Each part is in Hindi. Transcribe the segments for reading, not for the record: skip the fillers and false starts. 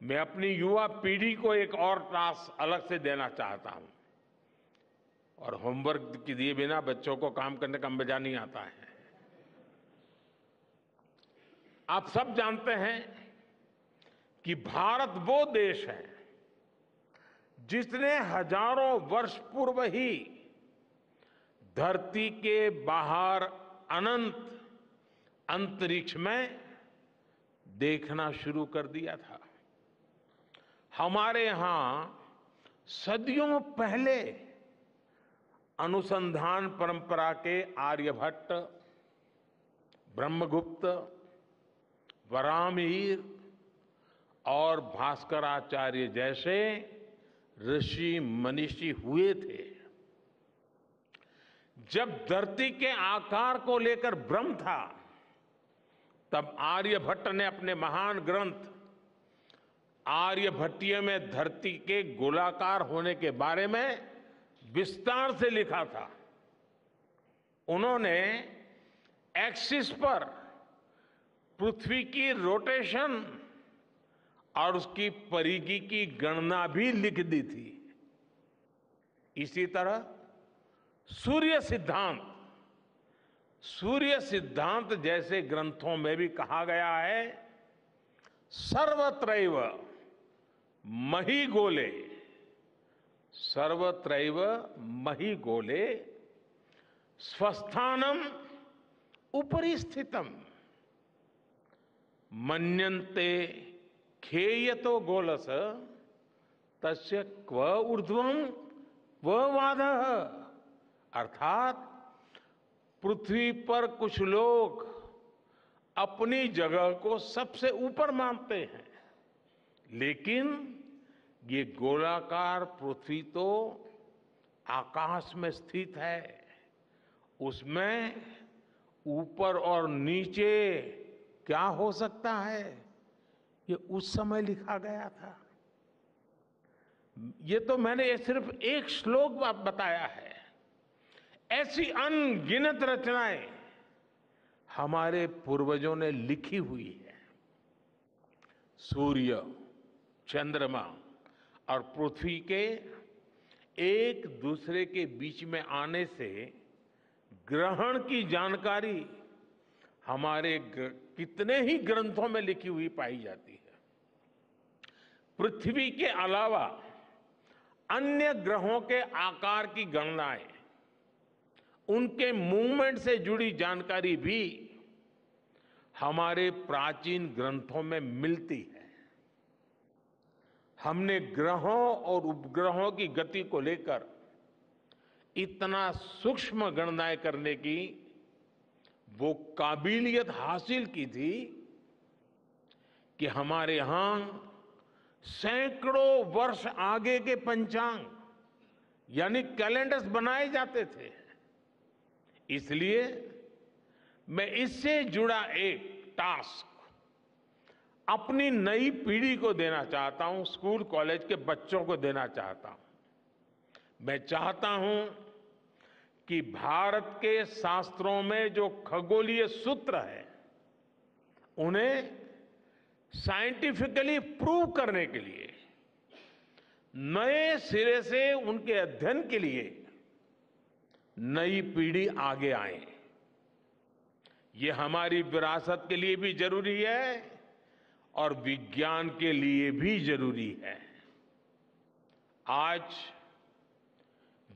मैं अपनी युवा पीढ़ी को एक और टास्क अलग से देना चाहता हूं। और होमवर्क के दिए बिना बच्चों को काम करने का मजा नहीं आता है। आप सब जानते हैं कि भारत वो देश है जिसने हजारों वर्ष पूर्व ही धरती के बाहर अनंत अंतरिक्ष में देखना शुरू कर दिया था। हमारे यहां सदियों पहले अनुसंधान परंपरा के आर्यभट्ट, ब्रह्मगुप्त, वराहमिहिर और भास्कराचार्य जैसे ऋषि मनीषी हुए थे। जब धरती के आकार को लेकर भ्रम था, तब आर्यभट्ट ने अपने महान ग्रंथ आर्यभट्टीय में धरती के गोलाकार होने के बारे में विस्तार से लिखा था। उन्होंने एक्सिस पर पृथ्वी की रोटेशन और उसकी परिधि की गणना भी लिख दी थी। इसी तरह सूर्य सिद्धांत जैसे ग्रंथों में भी कहा गया है, सर्वत्रैव महिगोले, सर्वत्रैव महिगोले स्वस्थानम उपरि स्थितम मन्यन्ते खेयतो गोलस तस्य क्व ऊर्ध्वं क्व वाधः। अर्थात पृथ्वी पर कुछ लोग अपनी जगह को सबसे ऊपर मानते हैं, लेकिन ये गोलाकार पृथ्वी तो आकाश में स्थित है, उसमें ऊपर और नीचे क्या हो सकता है, ये उस समय लिखा गया था। ये तो मैंने सिर्फ एक श्लोक बताया है। ऐसी अनगिनत रचनाएं हमारे पूर्वजों ने लिखी हुई है। सूर्य, चंद्रमा और पृथ्वी के एक दूसरे के बीच में आने से ग्रहण की जानकारी हमारे कितने ही ग्रंथों में लिखी हुई पाई जाती है। पृथ्वी के अलावा अन्य ग्रहों के आकार की गणनाएं, उनके मूवमेंट से जुड़ी जानकारी भी हमारे प्राचीन ग्रंथों में मिलती है। हमने ग्रहों और उपग्रहों की गति को लेकर इतना सूक्ष्म गणनाएं करने की वो काबिलियत हासिल की थी कि हमारे यहां सैकड़ों वर्ष आगे के पंचांग यानी कैलेंडर्स बनाए जाते थे। इसलिए मैं इससे जुड़ा एक टास्क अपनी नई पीढ़ी को देना चाहता हूं, स्कूल कॉलेज के बच्चों को देना चाहता हूं। मैं चाहता हूं कि भारत के शास्त्रों में जो खगोलीय सूत्र है, उन्हें साइंटिफिकली प्रूव करने के लिए, नए सिरे से उनके अध्ययन के लिए नई पीढ़ी आगे आए। ये हमारी विरासत के लिए भी जरूरी है और विज्ञान के लिए भी जरूरी है। आज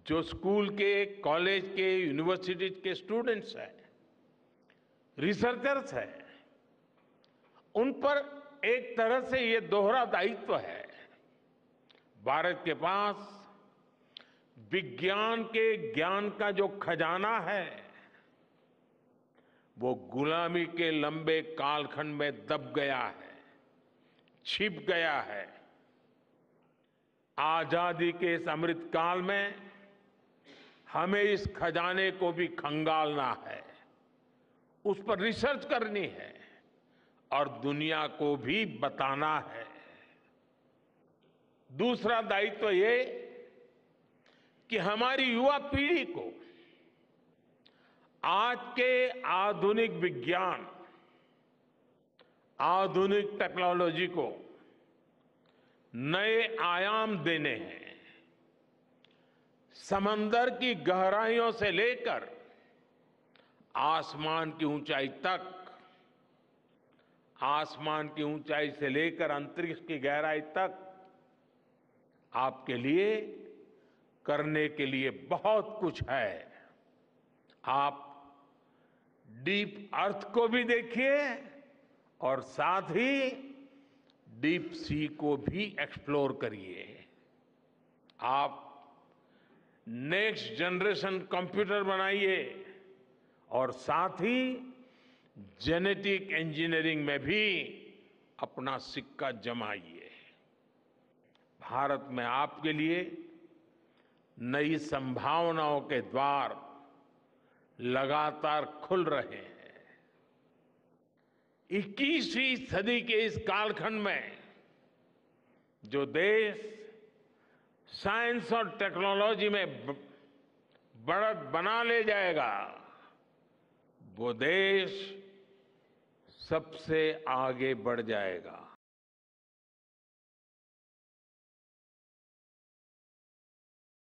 जो स्कूल के, कॉलेज के, यूनिवर्सिटी के स्टूडेंट्स हैं, रिसर्चर्स हैं, उन पर एक तरह से ये दोहरा दायित्व है। भारत के पास विज्ञान के ज्ञान का जो खजाना है, वो गुलामी के लंबे कालखंड में दब गया है, छिप गया है। आजादी के इस अमृत काल में हमें इस खजाने को भी खंगालना है, उस पर रिसर्च करनी है और दुनिया को भी बताना है। दूसरा दायित्व ये कि हमारी युवा पीढ़ी को आज के आधुनिक विज्ञान, आधुनिक टेक्नोलॉजी को नए आयाम देने हैं। समंदर की गहराइयों से लेकर आसमान की ऊंचाई तक, आसमान की ऊंचाई से लेकर अंतरिक्ष की गहराई तक आपके लिए करने के लिए बहुत कुछ है। आप डीप अर्थ को भी देखिए और साथ ही डीप सी को भी एक्सप्लोर करिए। आप नेक्स्ट जनरेशन कंप्यूटर बनाइए और साथ ही जेनेटिक इंजीनियरिंग में भी अपना सिक्का जमाइए। भारत में आपके लिए नई संभावनाओं के द्वार लगातार खुल रहे हैं। 21वीं सदी के इस कालखंड में जो देश साइंस और टेक्नोलॉजी में बढ़त बना ले जाएगा, वो देश सबसे आगे बढ़ जाएगा।